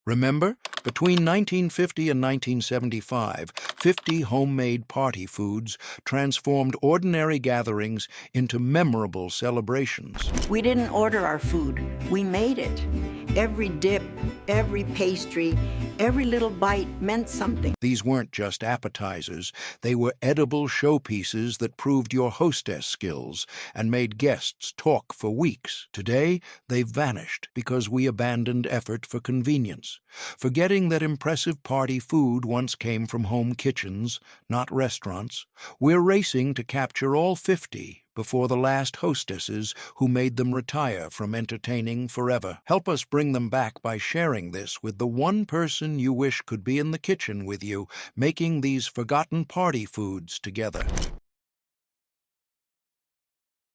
Remember, between 1950 and 1975, 50 homemade party foods transformed ordinary gatherings into memorable celebrations. We didn't order our food, we made it. Every dip, every pastry, every little bite meant something. These weren't just appetizers, they were edible showpieces that proved your hostess skills and made guests talk for weeks. Today, they've vanished because we abandoned effort for convenience, forgetting that impressive party food once came from home kitchens, not restaurants. We're racing to capture all 50 before the last hostesses who made them retire from entertaining forever. Help us bring them back by sharing this with the one person you wish could be in the kitchen with you, making these forgotten party foods together.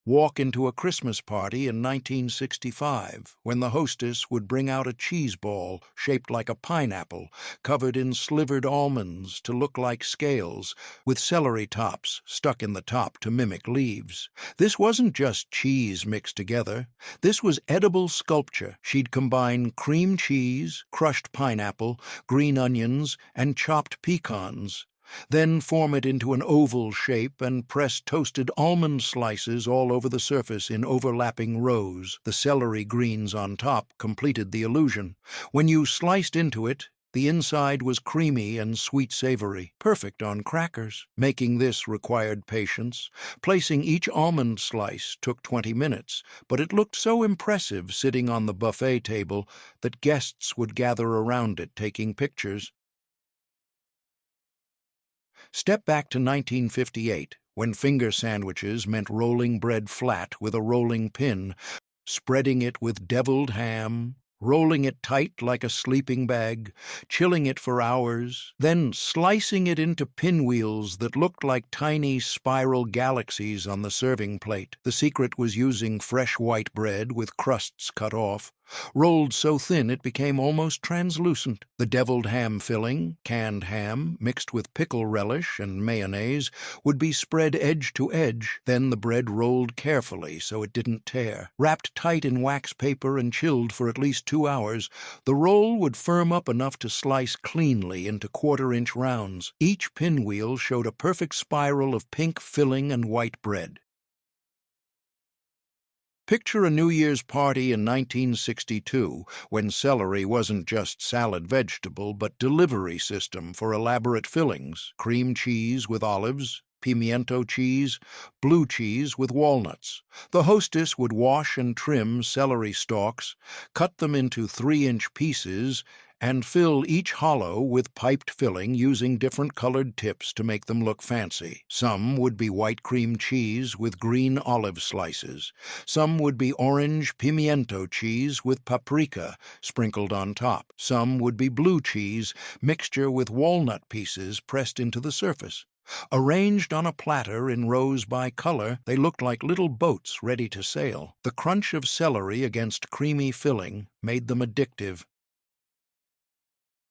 Walk into a Christmas party in 1965, when the hostess would bring out a cheese ball shaped like a pineapple, covered in slivered almonds to look like scales, with celery tops stuck in the top to mimic leaves. This wasn't just cheese mixed together. This was edible sculpture. She'd combine cream cheese, crushed pineapple, green onions, and chopped pecans, then form it into an oval shape and press toasted almond slices all over the surface in overlapping rows. The celery greens on top completed the illusion. When you sliced into it, the inside was creamy and sweet-savory, perfect on crackers. Making this required patience. Placing each almond slice took 20 minutes, but it looked so impressive sitting on the buffet table that guests would gather around it taking pictures. Step back to 1958, when finger sandwiches meant rolling bread flat with a rolling pin, spreading it with deviled ham, rolling it tight like a sleeping bag, chilling it for hours, then slicing it into pinwheels that looked like tiny spiral galaxies on the serving plate. The secret was using fresh white bread with crusts cut off, rolled so thin it became almost translucent. The deviled ham filling, canned ham, mixed with pickle relish and mayonnaise, would be spread edge to edge, then the bread rolled carefully so it didn't tear. Wrapped tight in wax paper and chilled for at least 2 hours, the roll would firm up enough to slice cleanly into quarter-inch rounds. Each pinwheel showed a perfect spiral of pink filling and white bread. Picture a New Year's party in 1962, when celery wasn't just salad vegetable but delivery system for elaborate fillings: cream cheese with olives, pimiento cheese, blue cheese with walnuts. The hostess would wash and trim celery stalks, cut them into 3-inch pieces, and fill each hollow with piped filling using different colored tips to make them look fancy. Some would be white cream cheese with green olive slices. Some would be orange pimiento cheese with paprika sprinkled on top. Some would be blue cheese mixture with walnut pieces pressed into the surface. Arranged on a platter in rows by color, they looked like little boats ready to sail. The crunch of celery against creamy filling made them addictive.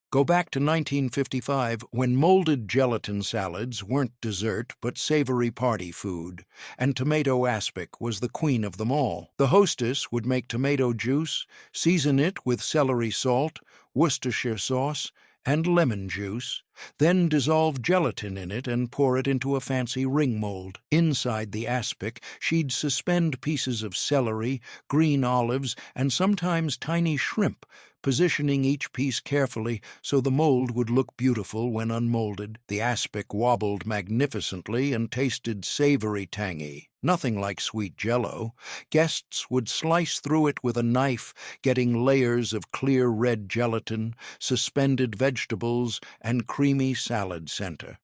Go back to 1955, when molded gelatin salads weren't dessert but savory party food, and tomato aspic was the queen of them all. The hostess would make tomato juice, season it with celery salt, Worcestershire sauce, and lemon juice, then dissolve gelatin in it and pour it into a fancy ring mold. Inside the aspic, she'd suspend pieces of celery, green olives, and sometimes tiny shrimp, positioning each piece carefully so the mold would look beautiful when unmolded. The aspic wobbled magnificently and tasted savory tangy, nothing like sweet jello. Guests would slice through it with a knife, getting layers of clear red gelatin, suspended vegetables, and creamy salad center.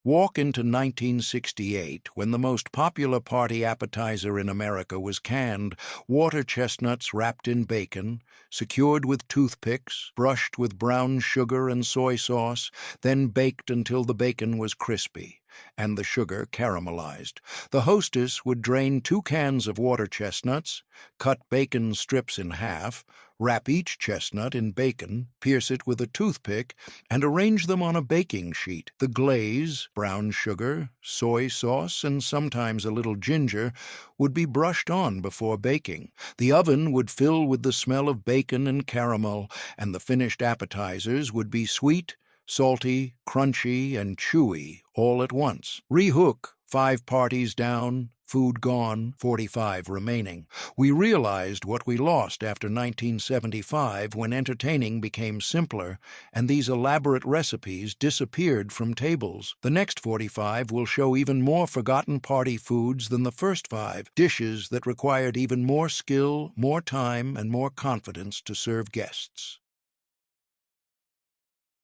Walk into 1968, when the most popular party appetizer in America was canned water chestnuts wrapped in bacon, secured with toothpicks, brushed with brown sugar and soy sauce, then baked until the bacon was crispy and the sugar caramelized. The hostess would drain 2 cans of water chestnuts, cut bacon strips in half, Wrap each chestnut in bacon, pierce it with a toothpick, and arrange them on a baking sheet. The glaze, brown sugar, soy sauce, and sometimes a little ginger would be brushed on before baking. The oven would fill with the smell of bacon and caramel, and the finished appetizers would be sweet, salty, crunchy, and chewy all at once. Rehook, 5 parties down, food gone, 45 remaining. We realized what we lost after 1975 when entertaining became simpler and these elaborate recipes disappeared from tables. The next 45 will show even more forgotten party foods than the first 5, dishes that required even more skill, more time, and more confidence to serve guests.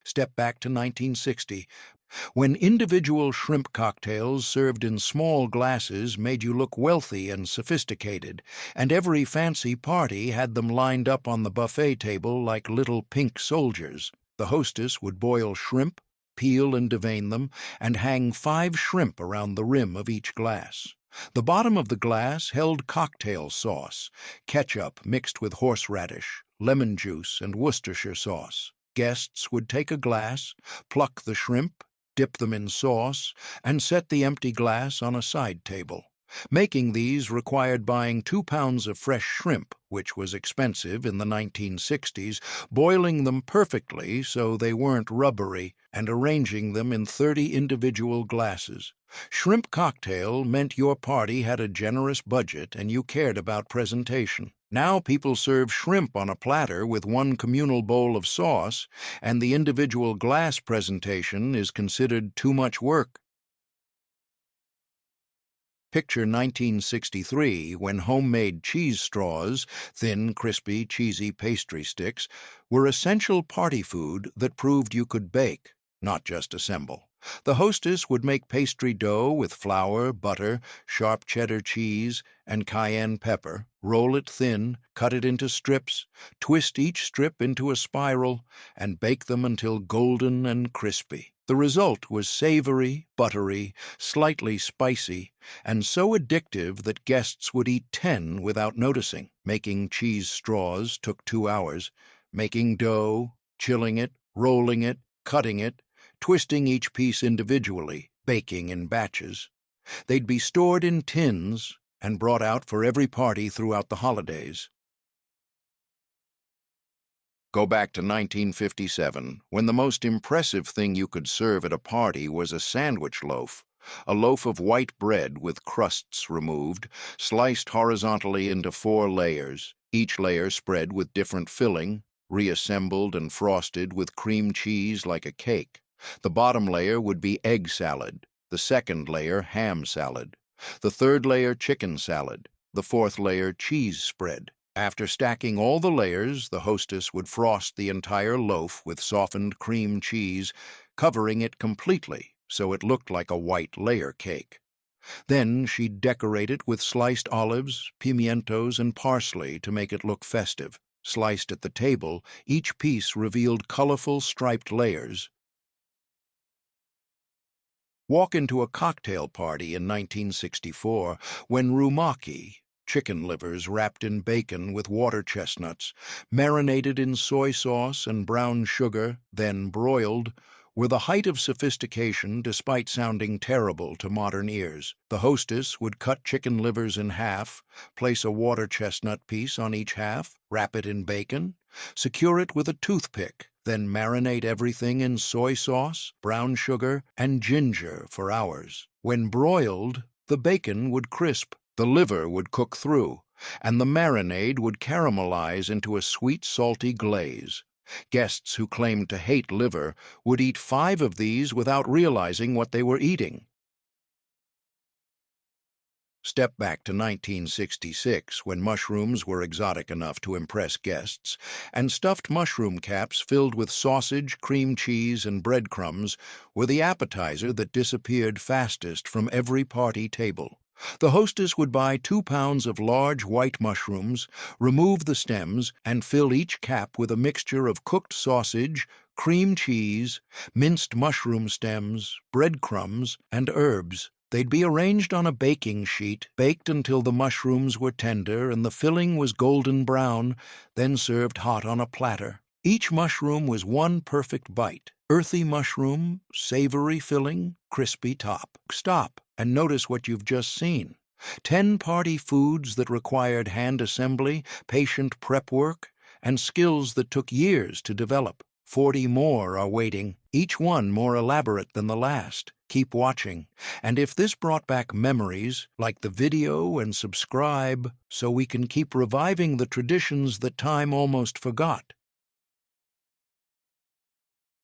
Step back to 1960, when individual shrimp cocktails served in small glasses made you look wealthy and sophisticated, and every fancy party had them lined up on the buffet table like little pink soldiers. The hostess would boil shrimp, peel and devein them, and hang 5 shrimp around the rim of each glass. The bottom of the glass held cocktail sauce, ketchup mixed with horseradish, lemon juice, and Worcestershire sauce. Guests would take a glass, pluck the shrimp, dip them in sauce, and set the empty glass on a side table. Making these required buying 2 pounds of fresh shrimp, which was expensive in the 1960s, boiling them perfectly so they weren't rubbery, and arranging them in 30 individual glasses. Shrimp cocktail meant your party had a generous budget and you cared about presentation. Now people serve shrimp on a platter with 1 communal bowl of sauce, and the individual glass presentation is considered too much work. Picture 1963, when homemade cheese straws, thin, crispy, cheesy pastry sticks, were essential party food that proved you could bake, not just assemble. The hostess would make pastry dough with flour, butter, sharp cheddar cheese, and cayenne pepper, roll it thin, cut it into strips, twist each strip into a spiral, and bake them until golden and crispy. The result was savory, buttery, slightly spicy, and so addictive that guests would eat 10 without noticing. Making cheese straws took 2 hours. Making dough, chilling it, rolling it, cutting it, twisting each piece individually, baking in batches. They'd be stored in tins and brought out for every party throughout the holidays. Go back to 1957, when the most impressive thing you could serve at a party was a sandwich loaf, a loaf of white bread with crusts removed, sliced horizontally into 4 layers, each layer spread with different filling, reassembled and frosted with cream cheese like a cake. The bottom layer would be egg salad, the second layer ham salad, the third layer chicken salad, the 4th layer cheese spread. After stacking all the layers, the hostess would frost the entire loaf with softened cream cheese, covering it completely so it looked like a white layer cake. Then she'd decorate it with sliced olives, pimientos, and parsley to make it look festive. Sliced at the table, each piece revealed colorful striped layers. Walk into a cocktail party in 1964 when rumaki, chicken livers wrapped in bacon with water chestnuts, marinated in soy sauce and brown sugar, then broiled, were the height of sophistication despite sounding terrible to modern ears. The hostess would cut chicken livers in half, place a water chestnut piece on each half, wrap it in bacon, secure it with a toothpick, then marinate everything in soy sauce, brown sugar, and ginger for hours. When broiled, the bacon would crisp, the liver would cook through, and the marinade would caramelize into a sweet, salty glaze. Guests who claimed to hate liver would eat 5 of these without realizing what they were eating. Step back to 1966, when mushrooms were exotic enough to impress guests, and stuffed mushroom caps filled with sausage, cream cheese, and breadcrumbs were the appetizer that disappeared fastest from every party table. The hostess would buy 2 pounds of large white mushrooms, remove the stems, and fill each cap with a mixture of cooked sausage, cream cheese, minced mushroom stems, breadcrumbs, and herbs. They'd be arranged on a baking sheet, baked until the mushrooms were tender and the filling was golden brown, then served hot on a platter. Each mushroom was one perfect bite. Earthy mushroom, savory filling, crispy top. Stop and notice what you've just seen. 10 party foods that required hand assembly, patient prep work, and skills that took years to develop. 40 more are waiting, each one more elaborate than the last. Keep watching. And if this brought back memories, like the video and subscribe so we can keep reviving the traditions that time almost forgot.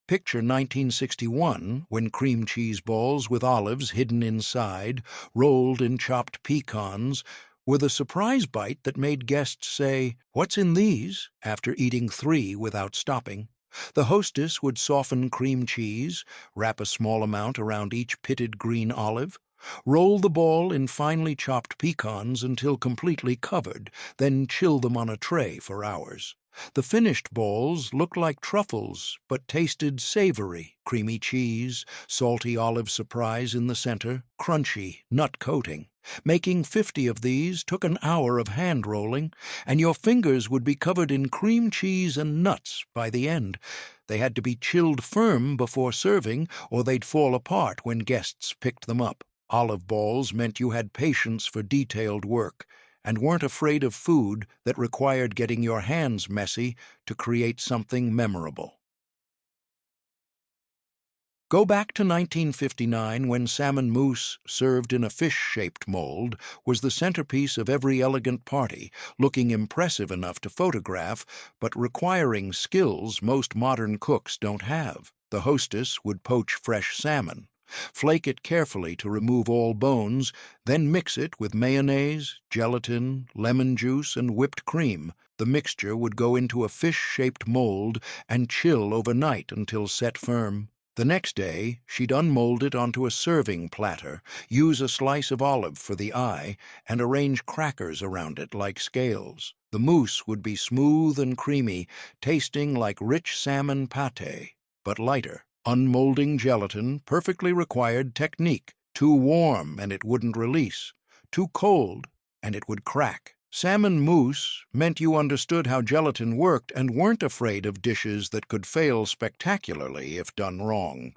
Picture 1961, when cream cheese balls with olives hidden inside, rolled in chopped pecans, were the surprise bite that made guests say, "What's in these?" after eating 3 without stopping. The hostess would soften cream cheese, wrap a small amount around each pitted green olive, roll the ball in finely chopped pecans until completely covered, then chill them on a tray for hours. The finished balls looked like truffles, but tasted savory, creamy cheese, salty olive surprise in the center, crunchy nut coating. Making 50 of these took an hour of hand rolling, and your fingers would be covered in cream cheese and nuts by the end. They had to be chilled firm before serving, or they'd fall apart when guests picked them up. Olive balls meant you had patience for detailed work, and weren't afraid of food that required getting your hands messy to create something memorable. Go back to 1959 when salmon mousse, served in a fish-shaped mold, was the centerpiece of every elegant party, looking impressive enough to photograph, but requiring skills most modern cooks don't have. The hostess would poach fresh salmon, flake it carefully to remove all bones, then mix it with mayonnaise, gelatin, lemon juice, and whipped cream. The mixture would go into a fish-shaped mold and chill overnight until set firm. The next day, she'd unmold it onto a serving platter, use a slice of olive for the eye, and arrange crackers around it like scales. The mousse would be smooth and creamy, tasting like rich salmon pâté, but lighter. Unmolding gelatin perfectly required technique. Too warm and it wouldn't release. Too cold and it would crack. Salmon mousse meant you understood how gelatin worked and weren't afraid of dishes that could fail spectacularly if done wrong.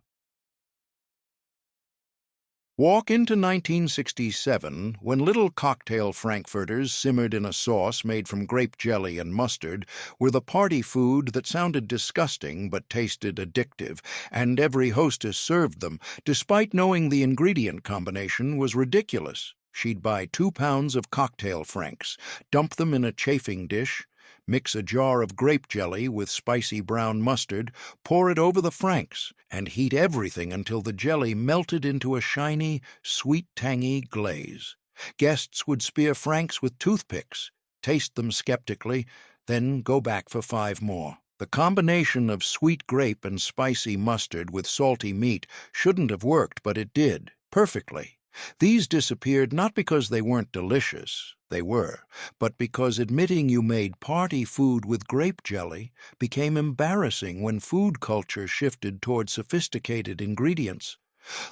Walk into 1967, when little cocktail frankfurters simmered in a sauce made from grape jelly and mustard were the party food that sounded disgusting but tasted addictive, and every hostess served them, despite knowing the ingredient combination was ridiculous. She'd buy 2 pounds of cocktail franks, dump them in a chafing dish, mix a jar of grape jelly with spicy brown mustard, pour it over the franks, and heat everything until the jelly melted into a shiny, sweet-tangy glaze. Guests would spear franks with toothpicks, taste them skeptically, then go back for 5 more. The combination of sweet grape and spicy mustard with salty meat shouldn't have worked, but it did, perfectly. These disappeared not because they weren't delicious, they were, but because admitting you made party food with grape jelly became embarrassing when food culture shifted toward sophisticated ingredients.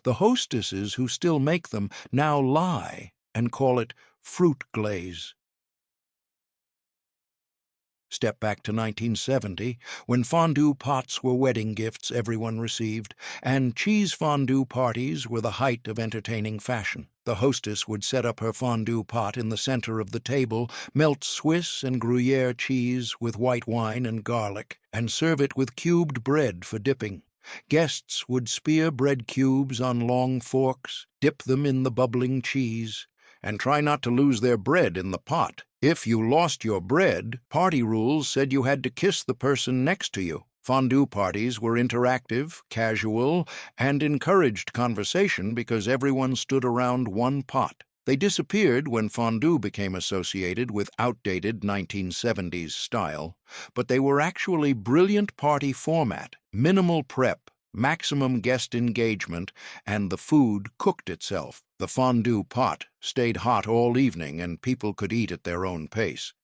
The hostesses who still make them now lie and call it fruit glaze. Step back to 1970, when fondue pots were wedding gifts everyone received, and cheese fondue parties were the height of entertaining fashion. The hostess would set up her fondue pot in the center of the table, melt Swiss and Gruyere cheese with white wine and garlic, and serve it with cubed bread for dipping. Guests would spear bread cubes on long forks, dip them in the bubbling cheese, and try not to lose their bread in the pot. If you lost your bread, party rules said you had to kiss the person next to you. Fondue parties were interactive, casual, and encouraged conversation because everyone stood around one pot. They disappeared when fondue became associated with outdated 1970s style, but they were actually brilliant party format, minimal prep, maximum guest engagement, and the food cooked itself. The fondue pot stayed hot all evening and people could eat at their own pace.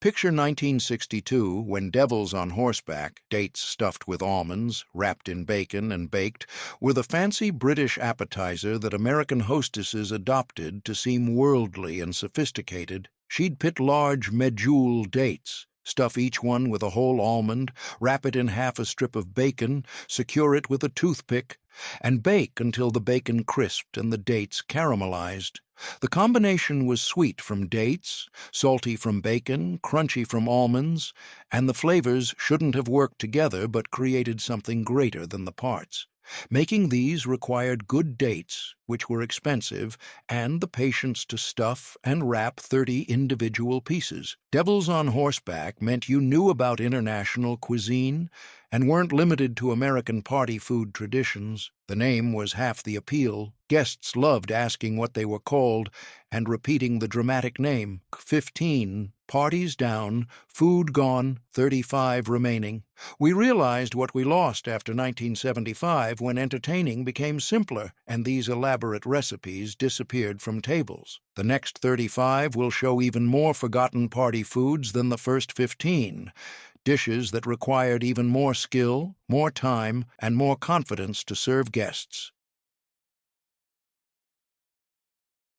Picture 1962 when devils on horseback, dates stuffed with almonds, wrapped in bacon and baked, were the fancy British appetizer that American hostesses adopted to seem worldly and sophisticated. She'd pit large medjool dates, stuff each one with a whole almond, wrap it in half a strip of bacon, secure it with a toothpick, and bake until the bacon crisped and the dates caramelized. The combination was sweet from dates, salty from bacon, crunchy from almonds, and the flavors shouldn't have worked together but created something greater than the parts. Making these required good dates, which were expensive, and the patience to stuff and wrap 30 individual pieces. Devils on horseback meant you knew about international cuisine and weren't limited to American party food traditions. The name was half the appeal. Guests loved asking what they were called and repeating the dramatic name. 15, parties down, food gone, 35 remaining. We realized what we lost after 1975 when entertaining became simpler and these elaborate recipes disappeared from tables. The next 35 will show even more forgotten party foods than the first 15. Dishes that required even more skill, more time, and more confidence to serve guests.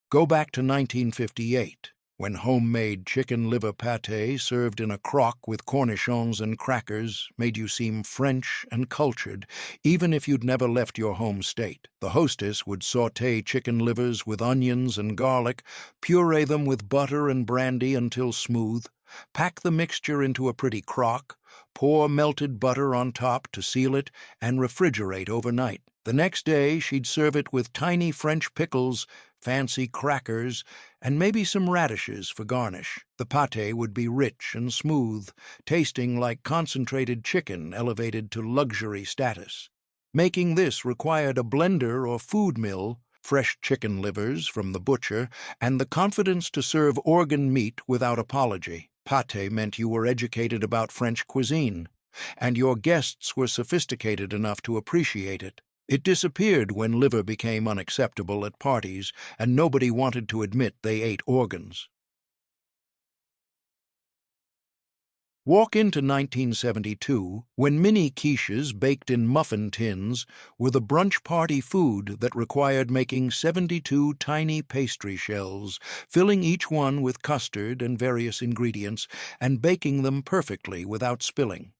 Go back to 1958, when homemade chicken liver pâté served in a crock with cornichons and crackers made you seem French and cultured, even if you'd never left your home state. The hostess would sauté chicken livers with onions and garlic, puree them with butter and brandy until smooth, pack the mixture into a pretty crock, pour melted butter on top to seal it, and refrigerate overnight. The next day, she'd serve it with tiny French pickles, fancy crackers, and maybe some radishes for garnish. The pâté would be rich and smooth, tasting like concentrated chicken elevated to luxury status. Making this required a blender or food mill, fresh chicken livers from the butcher, and the confidence to serve organ meat without apology. Pâté meant you were educated about French cuisine, and your guests were sophisticated enough to appreciate it. It disappeared when liver became unacceptable at parties, and nobody wanted to admit they ate organs. Walk into 1972, when mini quiches baked in muffin tins were the brunch party food that required making 72 tiny pastry shells, filling each one with custard and various ingredients, and baking them perfectly without spilling.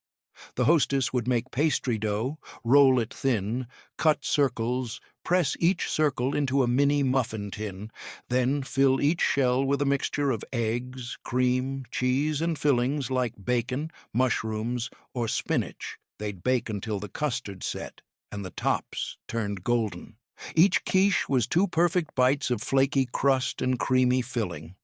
The hostess would make pastry dough, roll it thin, cut circles, press each circle into a mini muffin tin, then fill each shell with a mixture of eggs, cream, cheese, and fillings like bacon, mushrooms, or spinach. They'd bake until the custard set and the tops turned golden. Each quiche was 2 perfect bites of flaky crust and creamy filling.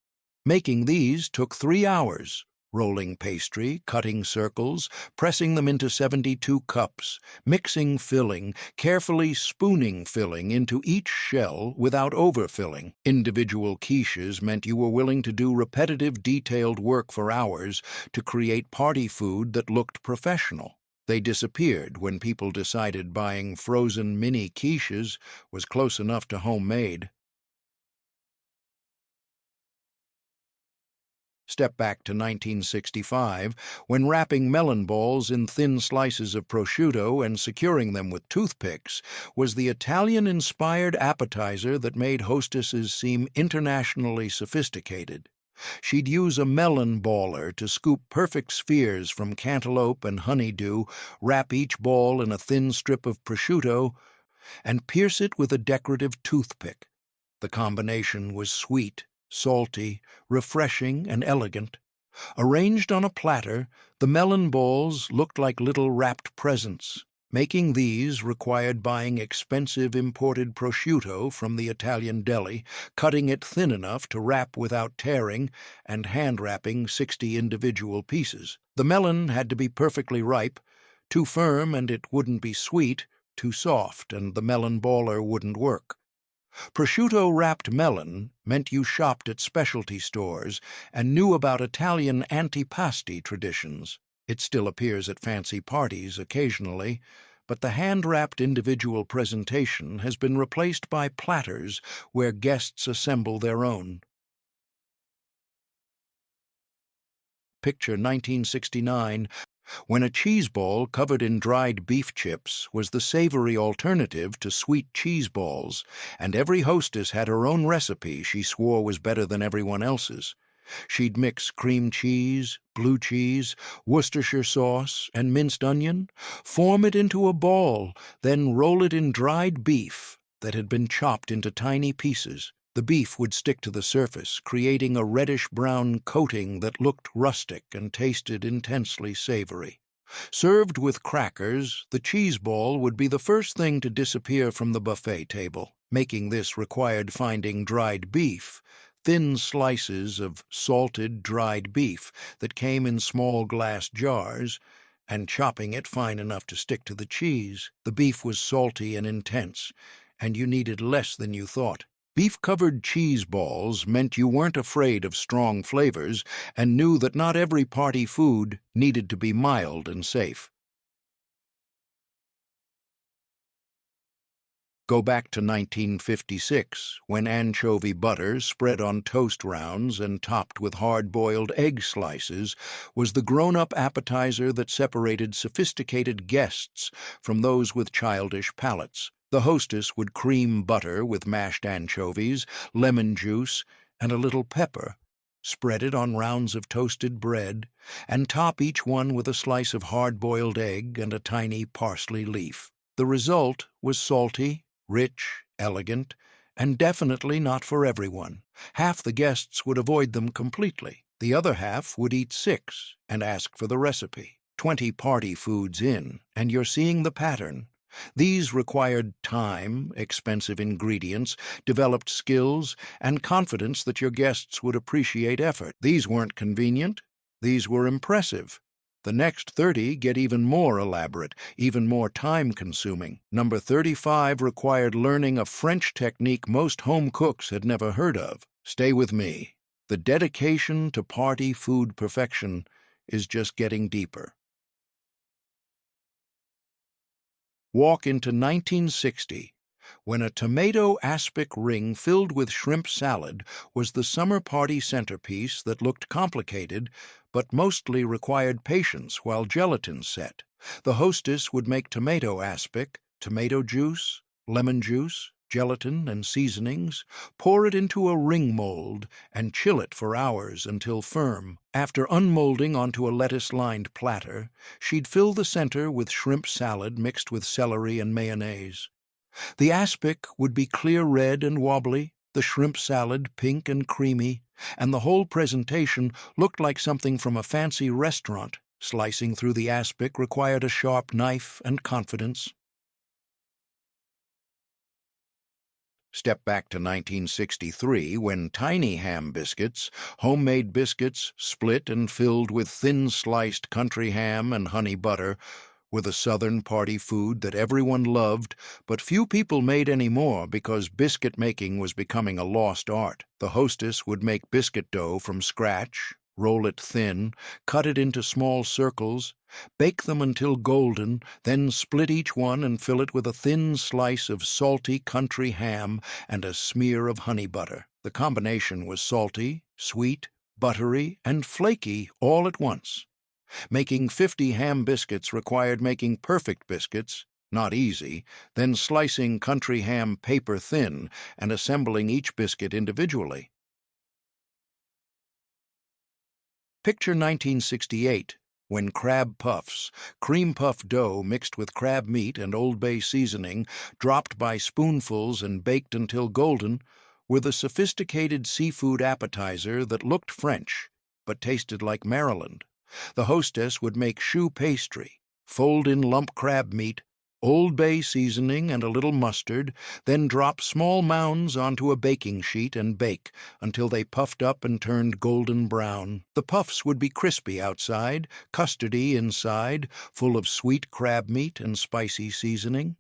Making these took 3 hours. Rolling pastry, cutting circles, pressing them into 72 cups, mixing filling, carefully spooning filling into each shell without overfilling. Individual quiches meant you were willing to do repetitive, detailed work for hours to create party food that looked professional. They disappeared when people decided buying frozen mini quiches was close enough to homemade. Step back to 1965, when wrapping melon balls in thin slices of prosciutto and securing them with toothpicks was the Italian-inspired appetizer that made hostesses seem internationally sophisticated. She'd use a melon baller to scoop perfect spheres from cantaloupe and honeydew, wrap each ball in a thin strip of prosciutto, and pierce it with a decorative toothpick. The combination was sweet, salty, refreshing, and elegant. Arranged on a platter, the melon balls looked like little wrapped presents. Making these required buying expensive imported prosciutto from the Italian deli, cutting it thin enough to wrap without tearing, and hand-wrapping 60 individual pieces. The melon had to be perfectly ripe. Too firm and it wouldn't be sweet, too soft and the melon baller wouldn't work. Prosciutto-wrapped melon meant you shopped at specialty stores and knew about Italian antipasti traditions. It still appears at fancy parties occasionally, but the hand-wrapped individual presentation has been replaced by platters where guests assemble their own. Picture 1969, when a cheese ball covered in dried beef chips was the savory alternative to sweet cheese balls, and every hostess had her own recipe she swore was better than everyone else's. She'd mix cream cheese, blue cheese, Worcestershire sauce, and minced onion, form it into a ball, then roll it in dried beef that had been chopped into tiny pieces. The beef would stick to the surface, creating a reddish-brown coating that looked rustic and tasted intensely savory. Served with crackers, the cheese ball would be the first thing to disappear from the buffet table. Making this required finding dried beef, thin slices of salted dried beef that came in small glass jars, and chopping it fine enough to stick to the cheese. The beef was salty and intense, and you needed less than you thought. Beef-covered cheese balls meant you weren't afraid of strong flavors and knew that not every party food needed to be mild and safe. Go back to 1956, when anchovy butter spread on toast rounds and topped with hard-boiled egg slices was the grown-up appetizer that separated sophisticated guests from those with childish palates. The hostess would cream butter with mashed anchovies, lemon juice, and a little pepper, spread it on rounds of toasted bread, and top each one with a slice of hard-boiled egg and a tiny parsley leaf. The result was salty, rich, elegant, and definitely not for everyone. Half the guests would avoid them completely. The other half would eat 6 and ask for the recipe. 20 party foods in, and you're seeing the pattern. These required time, expensive ingredients, developed skills, and confidence that your guests would appreciate effort. These weren't convenient. These were impressive. The next 30 get even more elaborate, even more time-consuming. Number 35 required learning a French technique most home cooks had never heard of. Stay with me. The dedication to party food perfection is just getting deeper. Walk into 1960, when a tomato aspic ring filled with shrimp salad was the summer party centerpiece that looked complicated but mostly required patience while gelatin set. The hostess would make tomato aspic, tomato juice, lemon juice, gelatin, and seasonings, pour it into a ring mold, and chill it for hours until firm. After unmolding onto a lettuce-lined platter, she'd fill the center with shrimp salad mixed with celery and mayonnaise. The aspic would be clear red and wobbly, the shrimp salad pink and creamy, and the whole presentation looked like something from a fancy restaurant. Slicing through the aspic required a sharp knife and confidence. Step back to 1963, when tiny ham biscuits, homemade biscuits split and filled with thin-sliced country ham and honey butter, were the Southern party food that everyone loved, but few people made any more because biscuit making was becoming a lost art. The hostess would make biscuit dough from scratch, roll it thin, cut it into small circles, bake them until golden, then split each one and fill it with a thin slice of salty country ham and a smear of honey butter. The combination was salty, sweet, buttery, and flaky all at once. Making 50 ham biscuits required making perfect biscuits, not easy, then slicing country ham paper thin and assembling each biscuit individually. Picture 1968, when crab puffs, cream puff dough mixed with crab meat and Old Bay seasoning, dropped by spoonfuls and baked until golden, were the sophisticated seafood appetizer that looked French but tasted like Maryland. The hostess would make choux pastry, fold in lump crab meat, Old Bay seasoning and a little mustard, then drop small mounds onto a baking sheet and bake until they puffed up and turned golden brown. The puffs would be crispy outside, custardy inside, full of sweet crab meat and spicy seasoning.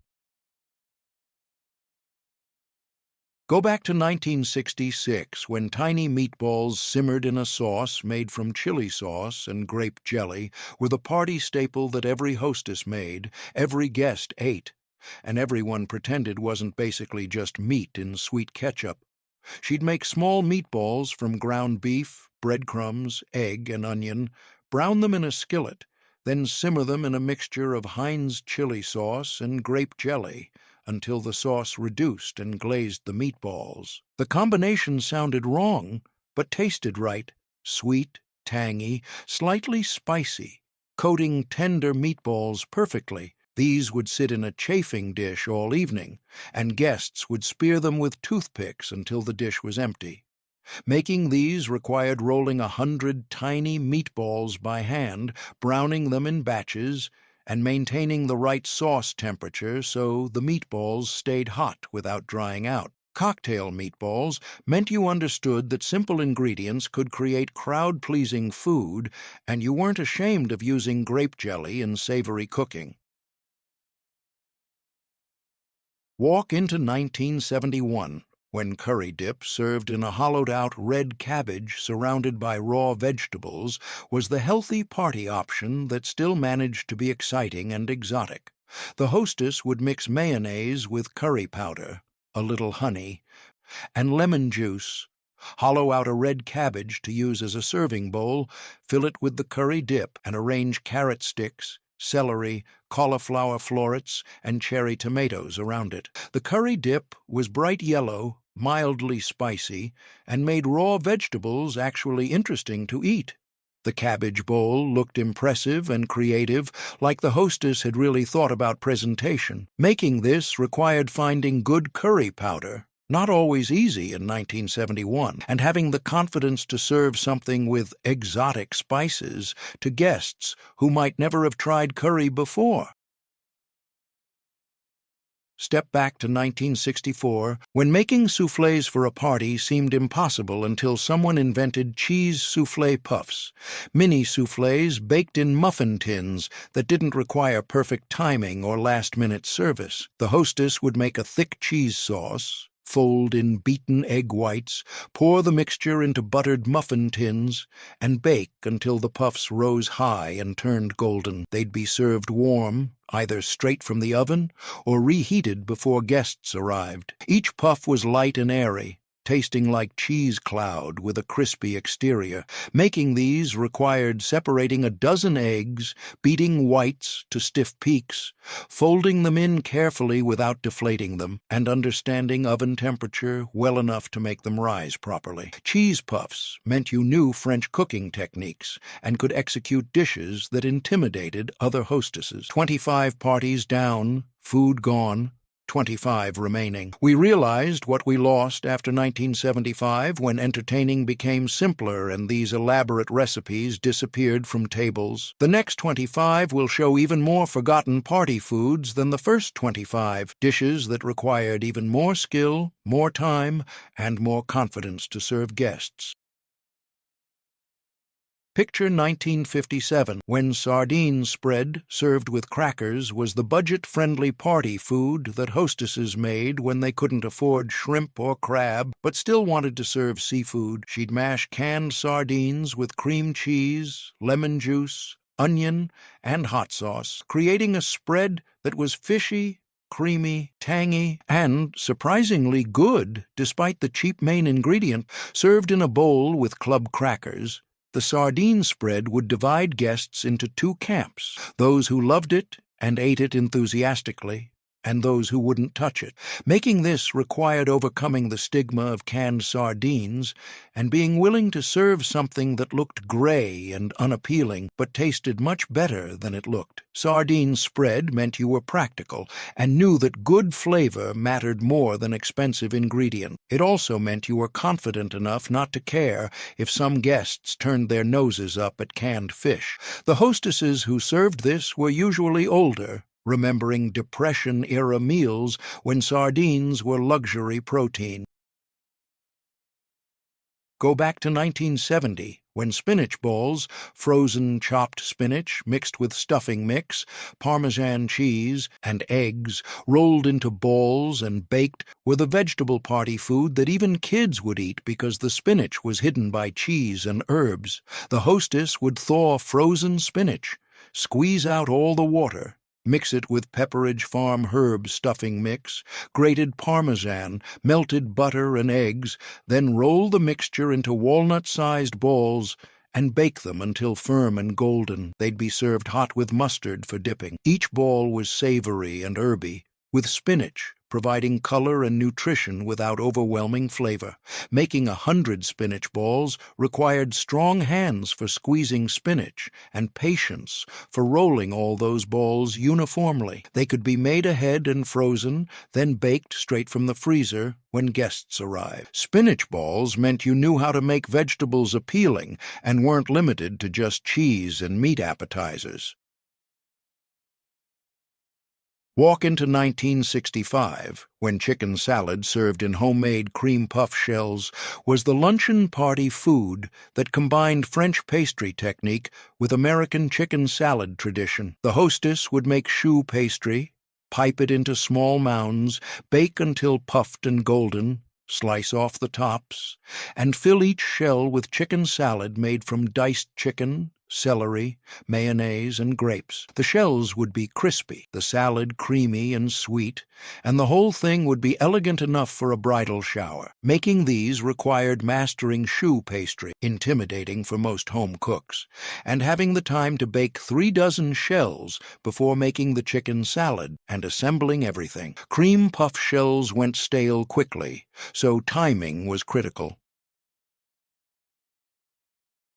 Go back to 1966, when tiny meatballs simmered in a sauce made from chili sauce and grape jelly were the party staple that every hostess made, every guest ate, and everyone pretended wasn't basically just meat in sweet ketchup. She'd make small meatballs from ground beef, breadcrumbs, egg, and onion, brown them in a skillet, then simmer them in a mixture of Heinz chili sauce and grape jelly until the sauce reduced and glazed the meatballs. The combination sounded wrong, but tasted right: sweet, tangy, slightly spicy, coating tender meatballs perfectly. These would sit in a chafing dish all evening, and guests would spear them with toothpicks until the dish was empty. Making these required rolling 100 tiny meatballs by hand, browning them in batches, and maintaining the right sauce temperature so the meatballs stayed hot without drying out. Cocktail meatballs meant you understood that simple ingredients could create crowd-pleasing food, and you weren't ashamed of using grape jelly in savory cooking. Walk into 1971, when curry dip served in a hollowed-out red cabbage surrounded by raw vegetables was the healthy party option that still managed to be exciting and exotic. The hostess would mix mayonnaise with curry powder, a little honey, and lemon juice, hollow out a red cabbage to use as a serving bowl, fill it with the curry dip, and arrange carrot sticks, celery, cauliflower florets, and cherry tomatoes around it. The curry dip was bright yellow, mildly spicy, and made raw vegetables actually interesting to eat. The cabbage bowl looked impressive and creative, like the hostess had really thought about presentation. Making this required finding good curry powder, not always easy in 1971, and having the confidence to serve something with exotic spices to guests who might never have tried curry before. Step back to 1964, when making soufflés for a party seemed impossible until someone invented cheese soufflé puffs, mini soufflés baked in muffin tins that didn't require perfect timing or last-minute service. The hostess would make a thick cheese sauce, fold in beaten egg whites, pour the mixture into buttered muffin tins, and bake until the puffs rose high and turned golden. They'd be served warm, either straight from the oven or reheated before guests arrived. Each puff was light and airy, tasting like cheese cloud with a crispy exterior. Making these required separating a dozen eggs, beating whites to stiff peaks, folding them in carefully without deflating them, and understanding oven temperature well enough to make them rise properly. Cheese puffs meant you knew French cooking techniques and could execute dishes that intimidated other hostesses. 25 parties down, food gone, 25 remaining. We realized what we lost after 1975 when entertaining became simpler and these elaborate recipes disappeared from tables. The next 25 will show even more forgotten party foods than the first 25, dishes that required even more skill, more time, and more confidence to serve guests. Picture 1957, when sardine spread served with crackers was the budget-friendly party food that hostesses made when they couldn't afford shrimp or crab but still wanted to serve seafood. She'd mash canned sardines with cream cheese, lemon juice, onion, and hot sauce, creating a spread that was fishy, creamy, tangy, and surprisingly good despite the cheap main ingredient. Served in a bowl with club crackers, the sardine spread would divide guests into two camps: those who loved it and ate it enthusiastically, and those who wouldn't touch it. Making this required overcoming the stigma of canned sardines and being willing to serve something that looked gray and unappealing but tasted much better than it looked. Sardine spread meant you were practical and knew that good flavor mattered more than expensive ingredient. It also meant you were confident enough not to care if some guests turned their noses up at canned fish. The hostesses who served this were usually older, remembering Depression-era meals when sardines were luxury protein. Go back to 1970, when spinach balls, frozen chopped spinach mixed with stuffing mix, Parmesan cheese, and eggs rolled into balls and baked were the vegetable party food that even kids would eat because the spinach was hidden by cheese and herbs. The hostess would thaw frozen spinach, squeeze out all the water, Mix it with Pepperidge Farm herb stuffing mix, grated Parmesan, melted butter, and eggs, then roll the mixture into walnut-sized balls and bake them until firm and golden. They'd be served hot with mustard for dipping. Each ball was savory and herby, with spinach providing color and nutrition without overwhelming flavor. Making 100 spinach balls required strong hands for squeezing spinach and patience for rolling all those balls uniformly. They could be made ahead and frozen, then baked straight from the freezer when guests arrived. Spinach balls meant you knew how to make vegetables appealing and weren't limited to just cheese and meat appetizers. Walk into 1965, when chicken salad served in homemade cream puff shells was the luncheon party food that combined French pastry technique with American chicken salad tradition. The hostess would make choux pastry, pipe it into small mounds, bake until puffed and golden, slice off the tops, and fill each shell with chicken salad made from diced chicken, celery, mayonnaise, and grapes. The shells would be crispy, the salad creamy and sweet, and the whole thing would be elegant enough for a bridal shower. Making these required mastering choux pastry, intimidating for most home cooks, and having the time to bake 3 dozen shells before making the chicken salad and assembling everything. Cream puff shells went stale quickly, so timing was critical.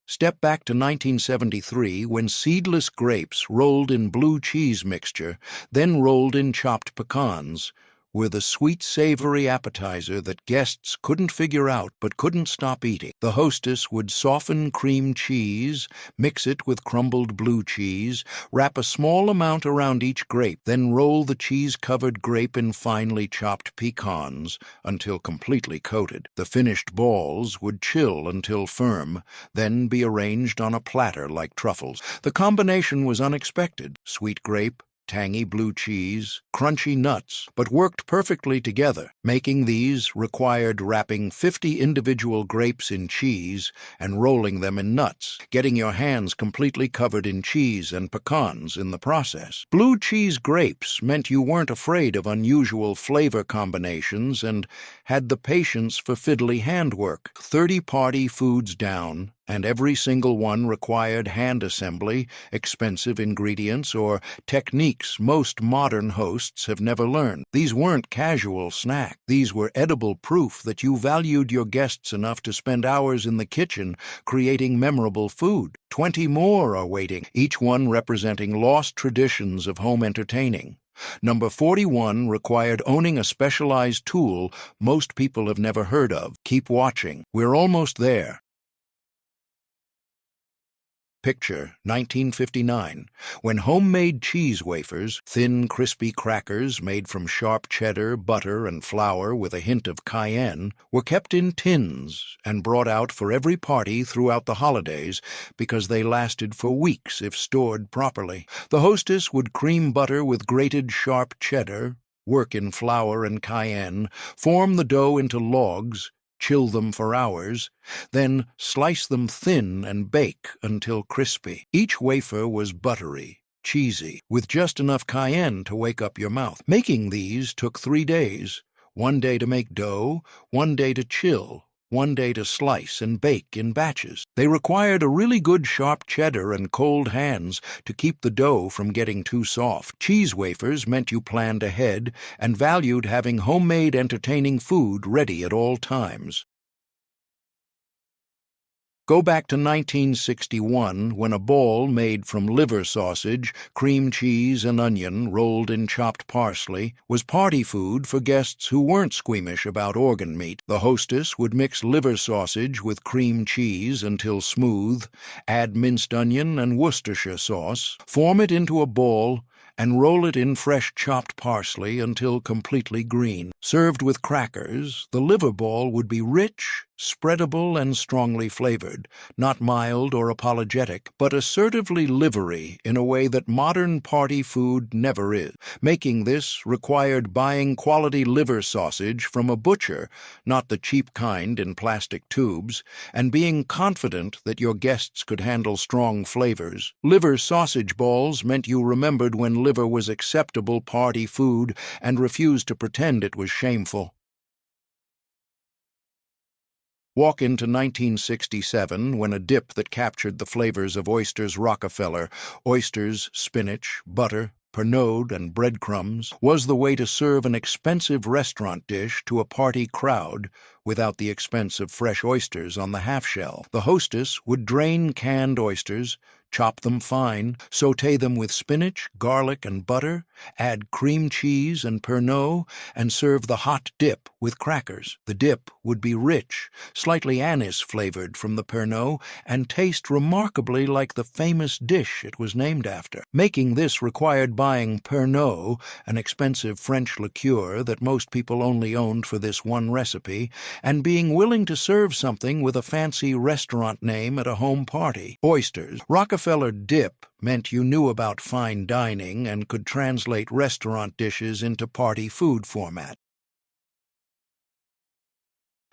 Step back to 1973 when seedless grapes rolled in blue cheese mixture, then rolled in chopped pecans, were the sweet savory appetizer that guests couldn't figure out but couldn't stop eating. The hostess would soften cream cheese, mix it with crumbled blue cheese, wrap a small amount around each grape, then roll the cheese-covered grape in finely chopped pecans until completely coated. The finished balls would chill until firm, then be arranged on a platter like truffles. The combination was unexpected: sweet grape, tangy blue cheese, crunchy nuts, but worked perfectly together. Making these required wrapping 50 individual grapes in cheese and rolling them in nuts, getting your hands completely covered in cheese and pecans in the process. Blue cheese grapes meant you weren't afraid of unusual flavor combinations and had the patience for fiddly handwork. 30 party foods down, and every single one required hand assembly, expensive ingredients, or techniques most modern hosts have never learned. These weren't casual snacks. These were edible proof that you valued your guests enough to spend hours in the kitchen creating memorable food. 20 more are waiting, each one representing lost traditions of home entertaining. Number 41 required owning a specialized tool most people have never heard of. Keep watching. We're almost there. Picture 1959, when homemade cheese wafers, thin, crispy crackers made from sharp cheddar, butter, and flour with a hint of cayenne, were kept in tins and brought out for every party throughout the holidays because they lasted for weeks if stored properly. The hostess would cream butter with grated sharp cheddar, work in flour and cayenne, form the dough into logs, chill them for hours, then slice them thin and bake until crispy. Each wafer was buttery, cheesy, with just enough cayenne to wake up your mouth. Making these took 3 days, 1 day to make dough, 1 day to chill, 1 day to slice and bake in batches. They required a really good sharp cheddar and cold hands to keep the dough from getting too soft. Cheese wafers meant you planned ahead and valued having homemade entertaining food ready at all times. Go back to 1961 when a ball made from liver sausage, cream cheese, and onion rolled in chopped parsley was party food for guests who weren't squeamish about organ meat. The hostess would mix liver sausage with cream cheese until smooth, add minced onion and Worcestershire sauce, form it into a ball, and roll it in fresh chopped parsley until completely green. Served with crackers, the liver ball would be rich, spreadable and strongly flavored, not mild or apologetic, but assertively livery in a way that modern party food never is. Making this required buying quality liver sausage from a butcher, not the cheap kind in plastic tubes, and being confident that your guests could handle strong flavors. Liver sausage balls meant you remembered when liver was acceptable party food and refused to pretend it was shameful. Walk into 1967 when a dip that captured the flavors of oysters Rockefeller, oysters, spinach, butter, pernod, and breadcrumbs, was the way to serve an expensive restaurant dish to a party crowd without the expense of fresh oysters on the half-shell. The hostess would drain canned oysters, chop them fine, sauté them with spinach, garlic, and butter, add cream cheese and pernod, and serve the hot dip with crackers. The dip would be rich, slightly anise-flavored from the pernod, and taste remarkably like the famous dish it was named after. Making this required buying pernod, an expensive French liqueur that most people only owned for this one recipe, and being willing to serve something with a fancy restaurant name at a home party. Oysters. Rockefeller dip meant you knew about fine dining and could translate restaurant dishes into party food format.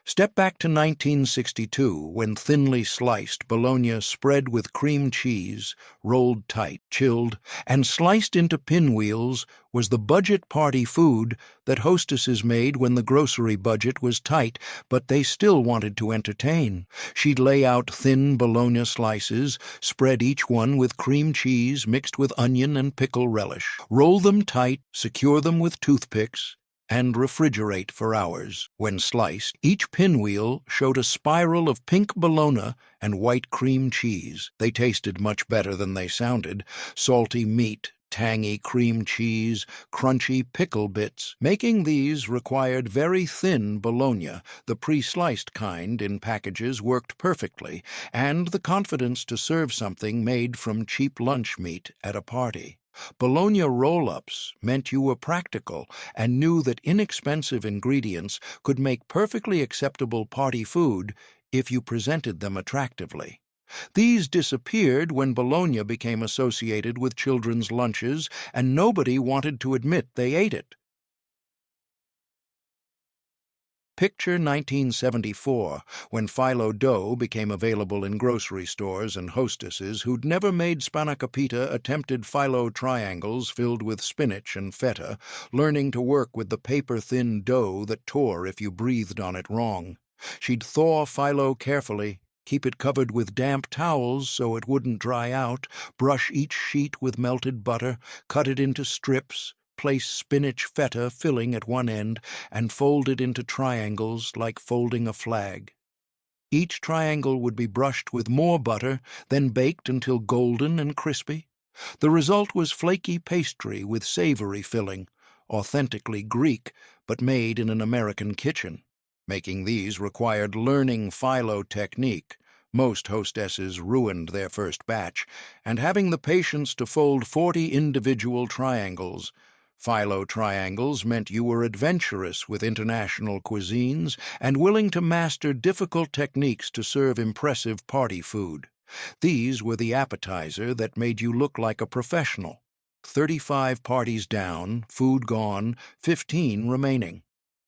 Step back to 1962 when thinly sliced bologna spread with cream cheese, rolled tight, chilled, and sliced into pinwheels was the budget party food that hostesses made when the grocery budget was tight, but they still wanted to entertain. She'd lay out thin bologna slices, spread each one with cream cheese mixed with onion and pickle relish, roll them tight, secure them with toothpicks, and refrigerate for hours. When sliced, each pinwheel showed a spiral of pink bologna and white cream cheese. They tasted much better than they sounded. Salty meat, tangy cream cheese, crunchy pickle bits. Making these required very thin bologna. The pre-sliced kind in packages worked perfectly, and the confidence to serve something made from cheap lunch meat at a party. Bologna roll-ups meant you were practical and knew that inexpensive ingredients could make perfectly acceptable party food if you presented them attractively. These disappeared when bologna became associated with children's lunches and nobody wanted to admit they ate it. Picture 1974, when phyllo dough became available in grocery stores and hostesses who'd never made spanakopita attempted phyllo triangles filled with spinach and feta, learning to work with the paper-thin dough that tore if you breathed on it wrong. She'd thaw phyllo carefully, keep it covered with damp towels so it wouldn't dry out, brush each sheet with melted butter, cut it into strips, place spinach feta filling at one end, and fold it into triangles like folding a flag. Each triangle would be brushed with more butter, then baked until golden and crispy. The result was flaky pastry with savory filling, authentically Greek, but made in an American kitchen. Making these required learning phyllo technique. Most hostesses ruined their first batch, and having the patience to fold 40 individual triangles. Phyllo triangles meant you were adventurous with international cuisines and willing to master difficult techniques to serve impressive party food. These were the appetizer that made you look like a professional. 35 parties down, food gone, 15 remaining.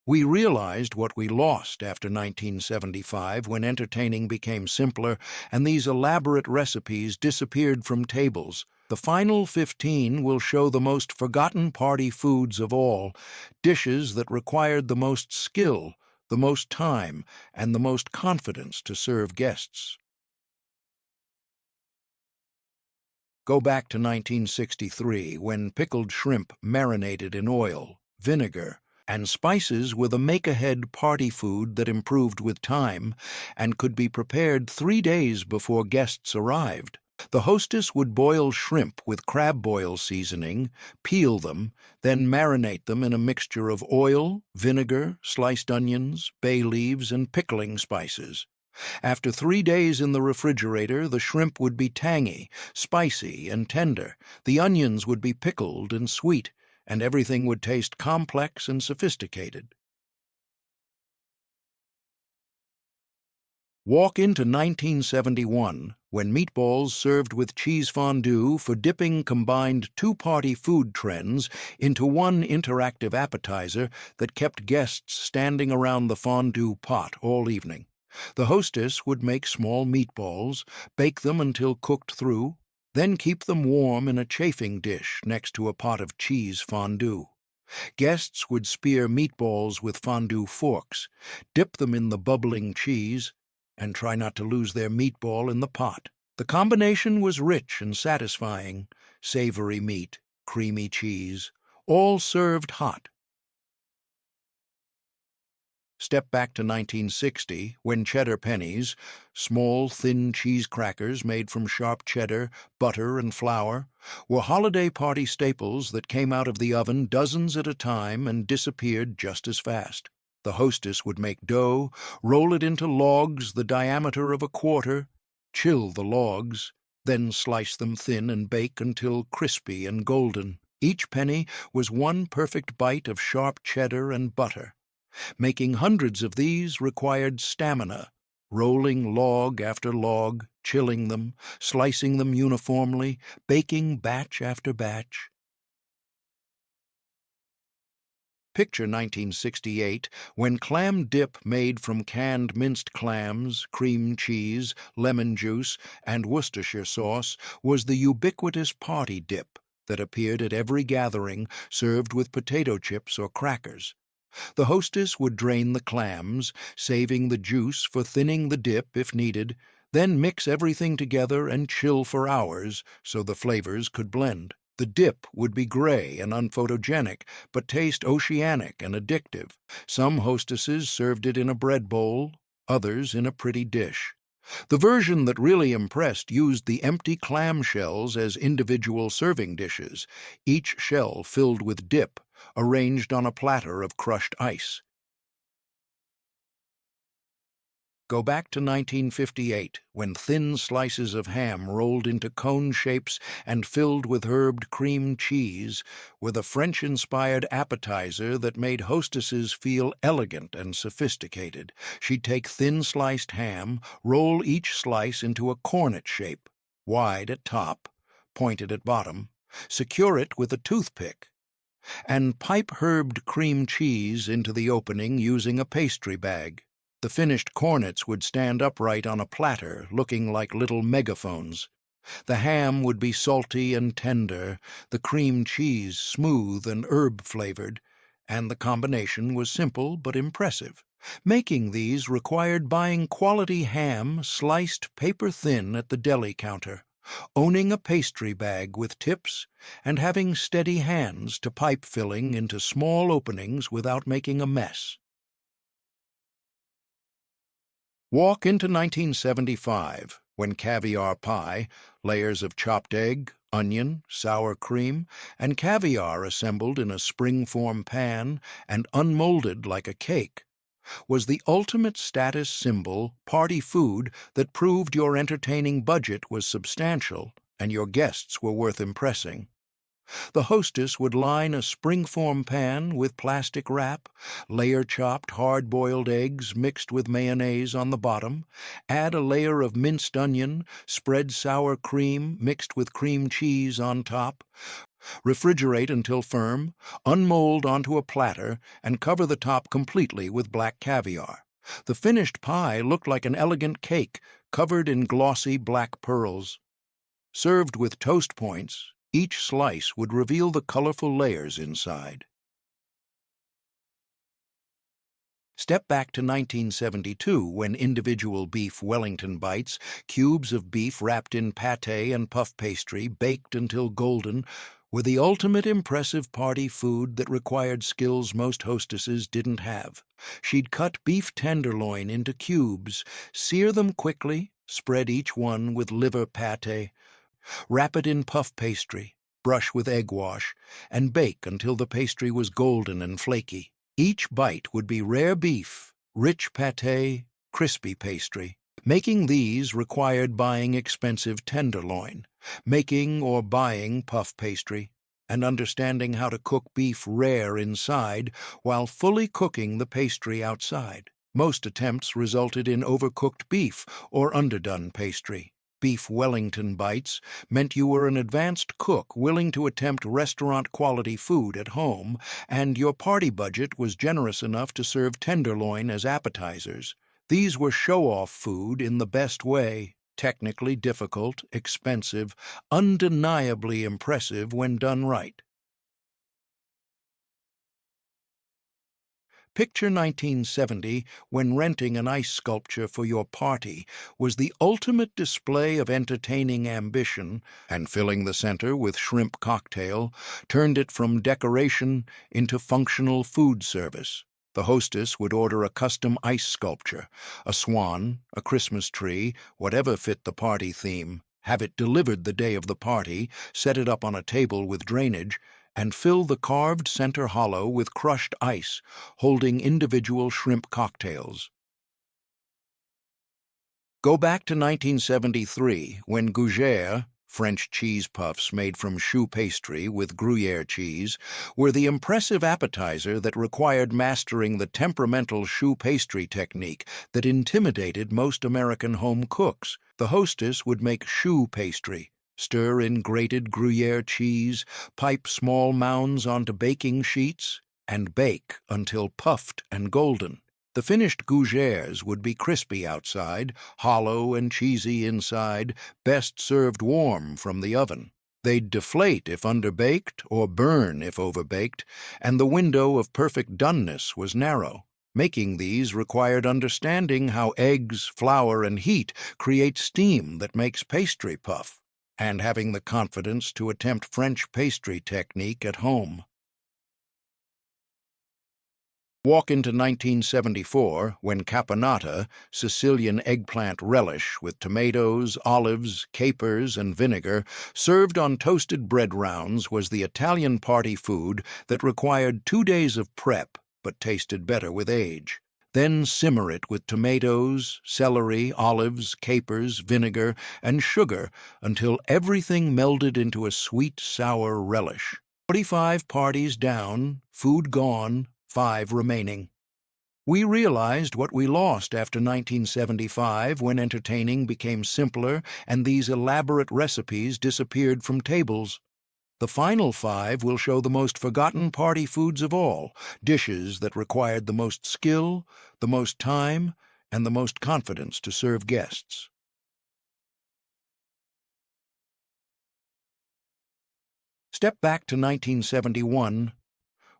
We realized what we lost after 1975 when entertaining became simpler and these elaborate recipes disappeared from tables. The final 15 will show the most forgotten party foods of all, dishes that required the most skill, the most time, and the most confidence to serve guests. Go back to 1963 when pickled shrimp marinated in oil, vinegar, and spices were the make-ahead party food that improved with time and could be prepared 3 days before guests arrived. The hostess would boil shrimp with crab boil seasoning, peel them, then marinate them in a mixture of oil, vinegar, sliced onions, bay leaves, and pickling spices. After 3 days in the refrigerator, the shrimp would be tangy, spicy, and tender. The onions would be pickled and sweet, and everything would taste complex and sophisticated. Walk into 1971, when meatballs served with cheese fondue for dipping combined two-party food trends into one interactive appetizer that kept guests standing around the fondue pot all evening. The hostess would make small meatballs, bake them until cooked through, then keep them warm in a chafing dish next to a pot of cheese fondue. Guests would spear meatballs with fondue forks, dip them in the bubbling cheese, and try not to lose their meatball in the pot. The combination was rich and satisfying: savory meat, creamy cheese, all served hot. Step back to 1960, when cheddar pennies, small, thin cheese crackers made from sharp cheddar, butter, and flour, were holiday party staples that came out of the oven dozens at a time and disappeared just as fast. The hostess would make dough, roll it into logs the diameter of a quarter, chill the logs, then slice them thin and bake until crispy and golden. Each penny was one perfect bite of sharp cheddar and butter. Making hundreds of these required stamina, rolling log after log, chilling them, slicing them uniformly, baking batch after batch. Picture 1968, when clam dip made from canned minced clams, cream cheese, lemon juice, and Worcestershire sauce was the ubiquitous party dip that appeared at every gathering served with potato chips or crackers. The hostess would drain the clams, saving the juice for thinning the dip if needed, then mix everything together and chill for hours so the flavors could blend. The dip would be gray and unphotogenic, but taste oceanic and addictive. Some hostesses served it in a bread bowl, others in a pretty dish. The version that really impressed used the empty clam shells as individual serving dishes, each shell filled with dip, arranged on a platter of crushed ice. Go back to 1958, when thin slices of ham rolled into cone shapes and filled with herbed cream cheese were the French-inspired appetizer that made hostesses feel elegant and sophisticated. She'd take thin sliced ham, roll each slice into a cornet shape, wide at top, pointed at bottom, secure it with a toothpick, and pipe herbed cream cheese into the opening using a pastry bag. The finished cornets would stand upright on a platter, looking like little megaphones. The ham would be salty and tender, the cream cheese smooth and herb-flavored, and the combination was simple but impressive. Making these required buying quality ham sliced paper-thin at the deli counter, owning a pastry bag with tips, and having steady hands to pipe filling into small openings without making a mess. Walk into 1975, when caviar pie, layers of chopped egg, onion, sour cream, and caviar assembled in a springform pan and unmolded like a cake, was the ultimate status symbol party food that proved your entertaining budget was substantial and your guests were worth impressing. The hostess would line a springform pan with plastic wrap, layer chopped hard-boiled eggs mixed with mayonnaise on the bottom, add a layer of minced onion, spread sour cream mixed with cream cheese on top, refrigerate until firm, unmold onto a platter, and cover the top completely with black caviar. The finished pie looked like an elegant cake covered in glossy black pearls. Served with toast points, each slice would reveal the colorful layers inside. Step back to 1972, when individual beef Wellington bites, cubes of beef wrapped in pâté and puff pastry, baked until golden, were the ultimate impressive party food that required skills most hostesses didn't have. She'd cut beef tenderloin into cubes, sear them quickly, spread each one with liver pâté, wrap it in puff pastry, brush with egg wash, and bake until the pastry was golden and flaky. Each bite would be rare beef, rich pâté, crispy pastry. Making these required buying expensive tenderloin, making or buying puff pastry, and understanding how to cook beef rare inside while fully cooking the pastry outside. Most attempts resulted in overcooked beef or underdone pastry. Beef Wellington bites meant you were an advanced cook willing to attempt restaurant-quality food at home, and your party budget was generous enough to serve tenderloin as appetizers. These were show-off food in the best way, technically difficult, expensive, undeniably impressive when done right. Picture 1970, when renting an ice sculpture for your party was the ultimate display of entertaining ambition, and filling the center with shrimp cocktail turned it from decoration into functional food service. The hostess would order a custom ice sculpture, a swan, a Christmas tree, whatever fit the party theme, have it delivered the day of the party, set it up on a table with drainage, and fill the carved center hollow with crushed ice, holding individual shrimp cocktails. Go back to 1973, when gougères, French cheese puffs made from choux pastry with Gruyere cheese, were the impressive appetizer that required mastering the temperamental choux pastry technique that intimidated most American home cooks. The hostess would make choux pastry, stir in grated Gruyere cheese, pipe small mounds onto baking sheets, and bake until puffed and golden. The finished gougères would be crispy outside, hollow and cheesy inside, best served warm from the oven. They'd deflate if underbaked or burn if overbaked, and the window of perfect doneness was narrow. Making these required understanding how eggs, flour, and heat create steam that makes pastry puff, and having the confidence to attempt French pastry technique at home. Walk into 1974, when caponata, Sicilian eggplant relish with tomatoes, olives, capers, and vinegar, served on toasted bread rounds, was the Italian party food that required 2 days of prep but tasted better with age. Then simmer it with tomatoes, celery, olives, capers, vinegar, and sugar until everything melded into a sweet, sour relish. 45 parties down, food gone, 5 remaining. We realized what we lost after 1975, when entertaining became simpler and these elaborate recipes disappeared from tables. The final 5 will show the most forgotten party foods of all, dishes that required the most skill, the most time, and the most confidence to serve guests. Step back to 1971,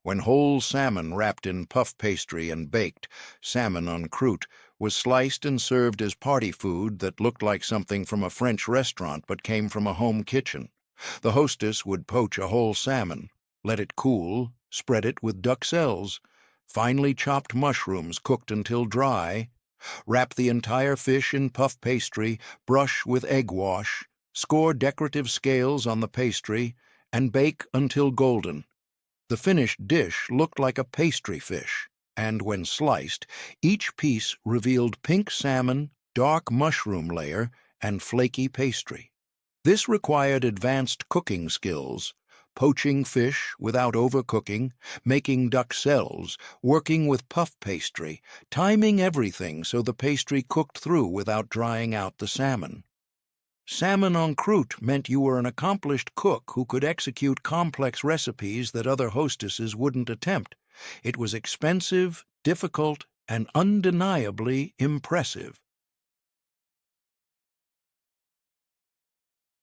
when whole salmon wrapped in puff pastry and baked, salmon en croûte, was sliced and served as party food that looked like something from a French restaurant but came from a home kitchen. The hostess would poach a whole salmon, let it cool, spread it with duxelles, finely chopped mushrooms cooked until dry, wrap the entire fish in puff pastry, brush with egg wash, score decorative scales on the pastry, and bake until golden. The finished dish looked like a pastry fish, and when sliced, each piece revealed pink salmon, dark mushroom layer, and flaky pastry. This required advanced cooking skills, poaching fish without overcooking, making duxelles, working with puff pastry, timing everything so the pastry cooked through without drying out the salmon. Salmon en croûte meant you were an accomplished cook who could execute complex recipes that other hostesses wouldn't attempt. It was expensive, difficult, and undeniably impressive.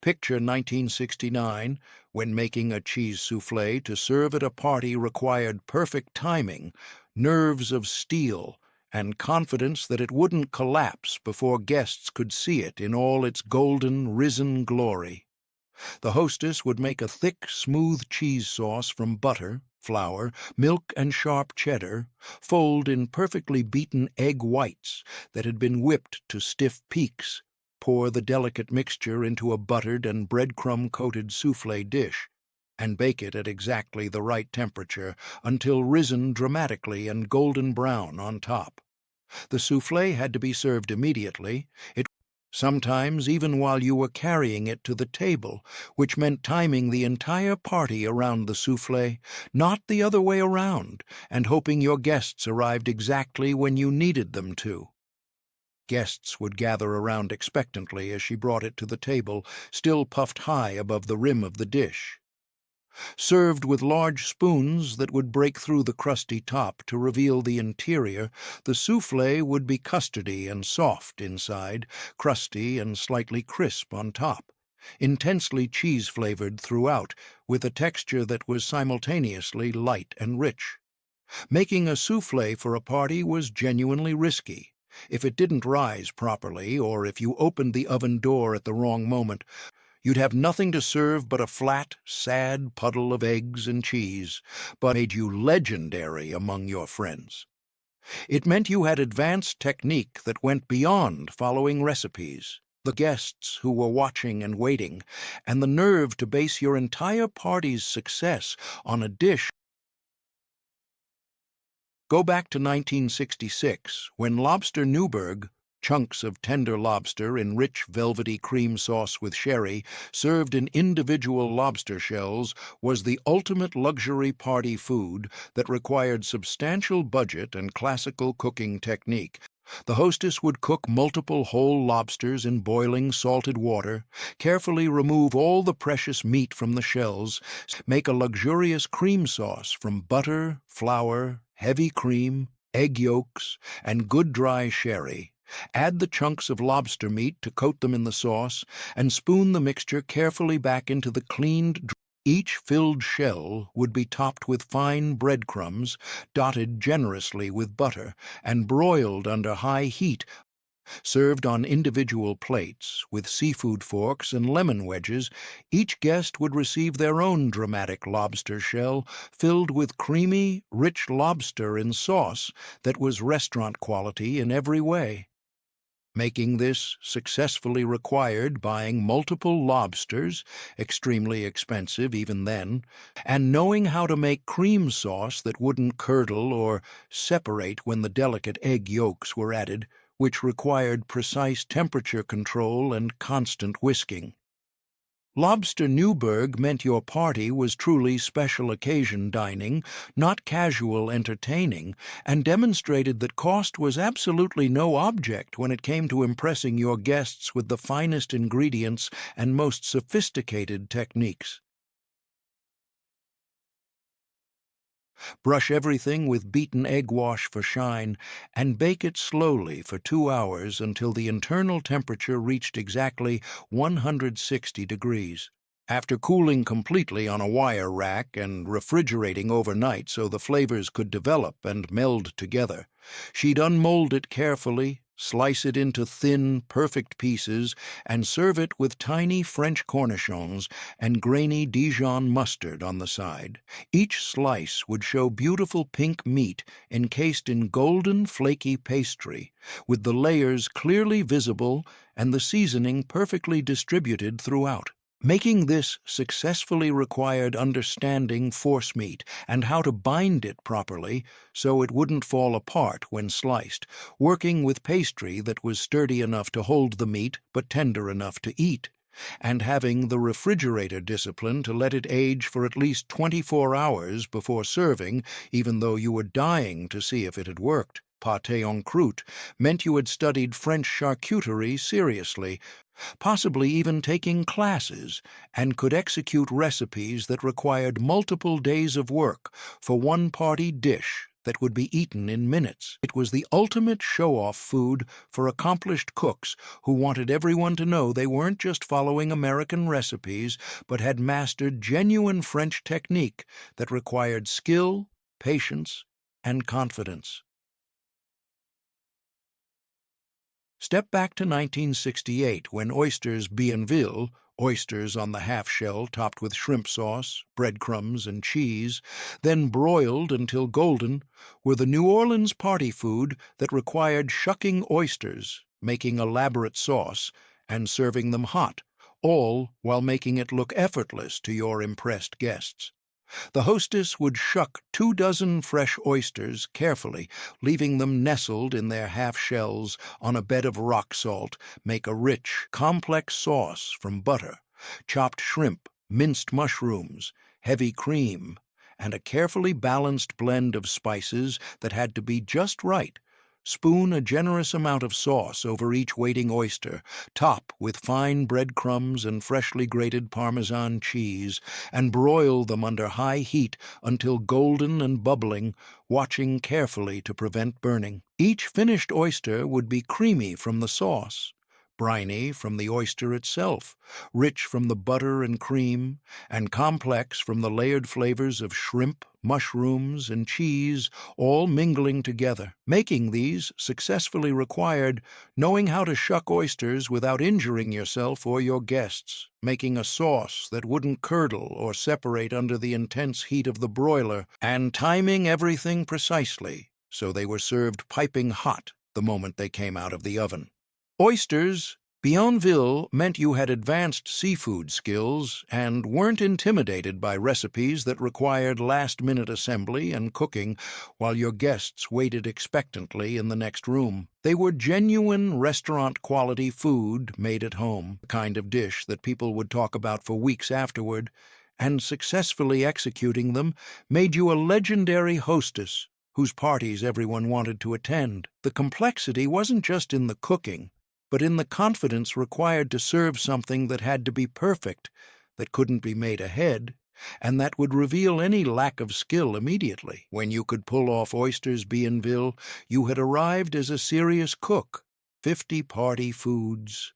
Picture 1969, when making a cheese soufflé to serve at a party required perfect timing, nerves of steel, and confidence that it wouldn't collapse before guests could see it in all its golden, risen glory. The hostess would make a thick, smooth cheese sauce from butter, flour, milk, and sharp cheddar, fold in perfectly beaten egg whites that had been whipped to stiff peaks, pour the delicate mixture into a buttered and breadcrumb-coated soufflé dish, and bake it at exactly the right temperature until risen dramatically and golden brown on top. The soufflé had to be served immediately. It sometimes even while you were carrying it to the table, which meant timing the entire party around the soufflé, not the other way around, and hoping your guests arrived exactly when you needed them to. Guests would gather around expectantly as she brought it to the table, still puffed high above the rim of the dish. Served with large spoons that would break through the crusty top to reveal the interior, the soufflé would be custardy and soft inside, crusty and slightly crisp on top, intensely cheese-flavored throughout, with a texture that was simultaneously light and rich. Making a soufflé for a party was genuinely risky. If it didn't rise properly, or if you opened the oven door at the wrong moment, you'd have nothing to serve but a flat, sad puddle of eggs and cheese, but made you legendary among your friends. It meant you had advanced technique that went beyond following recipes, the guests who were watching and waiting, and the nerve to base your entire party's success on a dish. Go back to 1966, when lobster Newburg, chunks of tender lobster in rich velvety cream sauce with sherry, served in individual lobster shells, was the ultimate luxury party food that required substantial budget and classical cooking technique. The hostess would cook multiple whole lobsters in boiling salted water, carefully remove all the precious meat from the shells, make a luxurious cream sauce from butter, flour, heavy cream, egg yolks, and good dry sherry. Add the chunks of lobster meat to coat them in the sauce, and spoon the mixture carefully back into the cleaned. Each filled shell would be topped with fine breadcrumbs, dotted generously with butter, and broiled under high heat, served on individual plates with seafood forks and lemon wedges. Each guest would receive their own dramatic lobster shell filled with creamy, rich lobster in sauce that was restaurant quality in every way. Making this successfully required buying multiple lobsters, extremely expensive even then, and knowing how to make cream sauce that wouldn't curdle or separate when the delicate egg yolks were added, which required precise temperature control and constant whisking. Lobster Newburg meant your party was truly special occasion dining, not casual entertaining, and demonstrated that cost was absolutely no object when it came to impressing your guests with the finest ingredients and most sophisticated techniques. Brush everything with beaten egg wash for shine, and bake it slowly for 2 hours until the internal temperature reached exactly 160 degrees. After cooling completely on a wire rack and refrigerating overnight so the flavors could develop and meld together, she'd unmold it carefully, slice it into thin, perfect pieces, and serve it with tiny French cornichons and grainy Dijon mustard on the side. Each slice would show beautiful pink meat encased in golden, flaky pastry, with the layers clearly visible and the seasoning perfectly distributed throughout. Making this successfully required understanding force meat and how to bind it properly so it wouldn't fall apart when sliced, working with pastry that was sturdy enough to hold the meat but tender enough to eat, and having the refrigerator discipline to let it age for at least 24 hours before serving, even though you were dying to see if it had worked. Pâté en croûte meant you had studied French charcuterie seriously, possibly even taking classes, and could execute recipes that required multiple days of work for one party dish that would be eaten in minutes. It was the ultimate show-off food for accomplished cooks who wanted everyone to know they weren't just following American recipes, but had mastered genuine French technique that required skill, patience, and confidence. Step back to 1968, when oysters Bienville, oysters on the half-shell topped with shrimp sauce, breadcrumbs, and cheese, then broiled until golden, were the New Orleans party food that required shucking oysters, making elaborate sauce, and serving them hot, all while making it look effortless to your impressed guests. The hostess would shuck 24 fresh oysters carefully, leaving them nestled in their half-shells on a bed of rock salt, make a rich, complex sauce from butter, chopped shrimp, minced mushrooms, heavy cream, and a carefully balanced blend of spices that had to be just right. Spoon a generous amount of sauce over each waiting oyster, top with fine breadcrumbs and freshly grated Parmesan cheese, and broil them under high heat until golden and bubbling, watching carefully to prevent burning. Each finished oyster would be creamy from the sauce, briny from the oyster itself, rich from the butter and cream, and complex from the layered flavors of shrimp, mushrooms, and cheese, all mingling together. Making these successfully required knowing how to shuck oysters without injuring yourself or your guests, making a sauce that wouldn't curdle or separate under the intense heat of the broiler, and timing everything precisely so they were served piping hot the moment they came out of the oven. Oysters, Bionville, meant you had advanced seafood skills and weren't intimidated by recipes that required last-minute assembly and cooking while your guests waited expectantly in the next room. They were genuine restaurant-quality food made at home, the kind of dish that people would talk about for weeks afterward, and successfully executing them made you a legendary hostess whose parties everyone wanted to attend. The complexity wasn't just in the cooking, but in the confidence required to serve something that had to be perfect, that couldn't be made ahead, and that would reveal any lack of skill immediately. When you could pull off oysters Bienville, you had arrived as a serious cook. 50 party foods.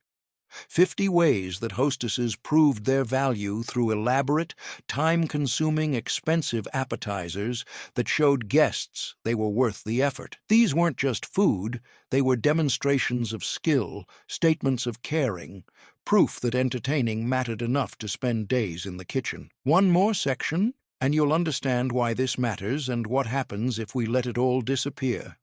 50 ways that hostesses proved their value through elaborate, time-consuming, expensive appetizers that showed guests they were worth the effort. These weren't just food, they were demonstrations of skill, statements of caring, proof that entertaining mattered enough to spend days in the kitchen. One more section, and you'll understand why this matters and what happens if we let it all disappear.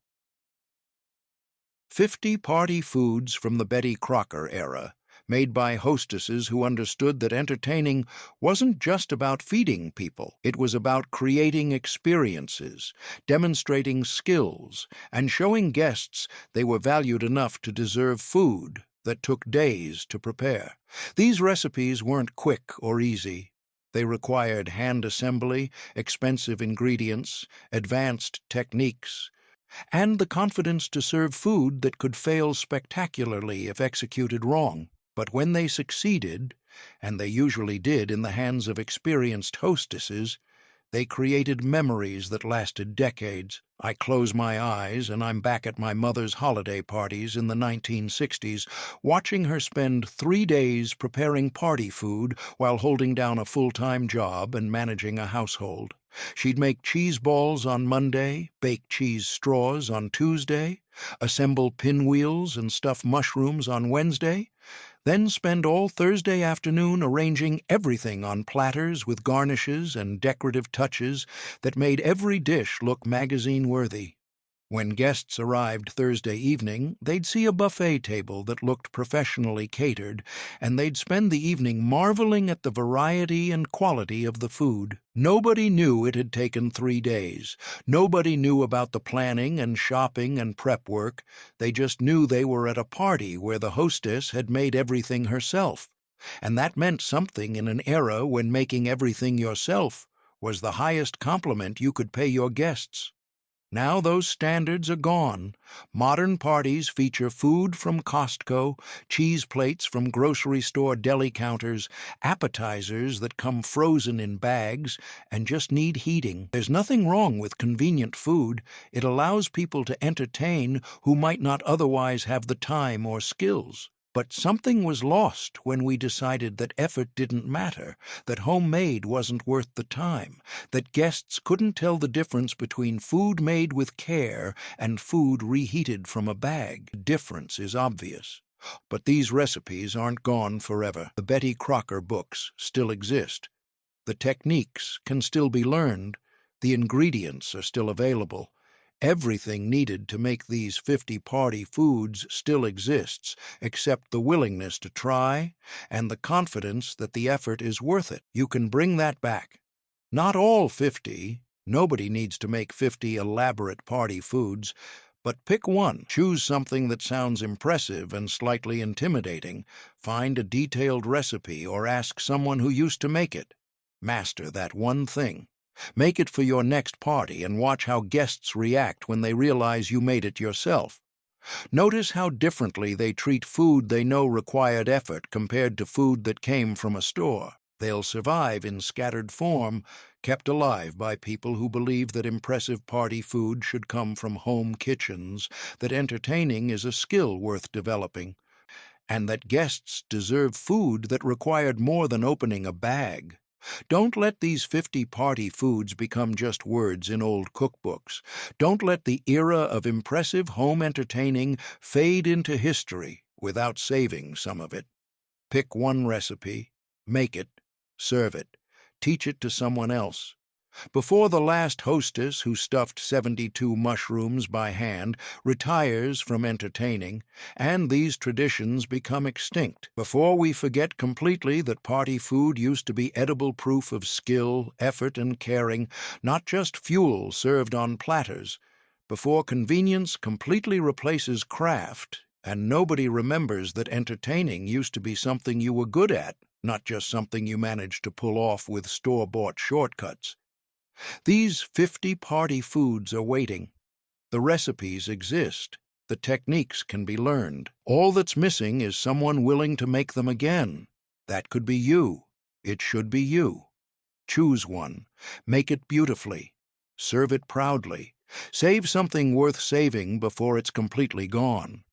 50 party foods from the Betty Crocker era, made by hostesses who understood that entertaining wasn't just about feeding people. It was about creating experiences, demonstrating skills, and showing guests they were valued enough to deserve food that took days to prepare. These recipes weren't quick or easy. They required hand assembly, expensive ingredients, advanced techniques, and the confidence to serve food that could fail spectacularly if executed wrong. But when they succeeded, and they usually did in the hands of experienced hostesses, they created memories that lasted decades. I close my eyes and I'm back at my mother's holiday parties in the 1960s, watching her spend 3 days preparing party food while holding down a full-time job and managing a household. She'd make cheese balls on Monday, bake cheese straws on Tuesday, assemble pinwheels and stuff mushrooms on Wednesday, then spend all Thursday afternoon arranging everything on platters with garnishes and decorative touches that made every dish look magazine-worthy. When guests arrived Thursday evening, they'd see a buffet table that looked professionally catered, and they'd spend the evening marveling at the variety and quality of the food. Nobody knew it had taken 3 days. Nobody knew about the planning and shopping and prep work. They just knew they were at a party where the hostess had made everything herself. And that meant something in an era when making everything yourself was the highest compliment you could pay your guests. Now those standards are gone. Modern parties feature food from Costco, cheese plates from grocery store deli counters, appetizers that come frozen in bags and just need heating. There's nothing wrong with convenient food. It allows people to entertain who might not otherwise have the time or skills. But something was lost when we decided that effort didn't matter, that homemade wasn't worth the time, that guests couldn't tell the difference between food made with care and food reheated from a bag. The difference is obvious. But these recipes aren't gone forever. The Betty Crocker books still exist. The techniques can still be learned. The ingredients are still available. Everything needed to make these 50 party foods still exists, except the willingness to try and the confidence that the effort is worth it. You can bring that back. Not all 50. Nobody needs to make 50 elaborate party foods, but pick one. Choose something that sounds impressive and slightly intimidating. Find a detailed recipe or ask someone who used to make it. Master that one thing. Make it for your next party and watch how guests react when they realize you made it yourself. Notice how differently they treat food they know required effort compared to food that came from a store. They'll survive in scattered form, kept alive by people who believe that impressive party food should come from home kitchens, that entertaining is a skill worth developing, and that guests deserve food that required more than opening a bag. Don't let these 50 party foods become just words in old cookbooks. Don't let the era of impressive home entertaining fade into history without saving some of it. Pick one recipe, make it, serve it, teach it to someone else. Before the last hostess who stuffed 72 mushrooms by hand retires from entertaining, and these traditions become extinct. Before we forget completely that party food used to be edible proof of skill, effort, and caring, not just fuel served on platters. Before convenience completely replaces craft, and nobody remembers that entertaining used to be something you were good at, not just something you managed to pull off with store-bought shortcuts. These 50 party foods are waiting. The recipes exist. The techniques can be learned. All that's missing is someone willing to make them again. That could be you. It should be you. Choose one. Make it beautifully. Serve it proudly. Save something worth saving before it's completely gone.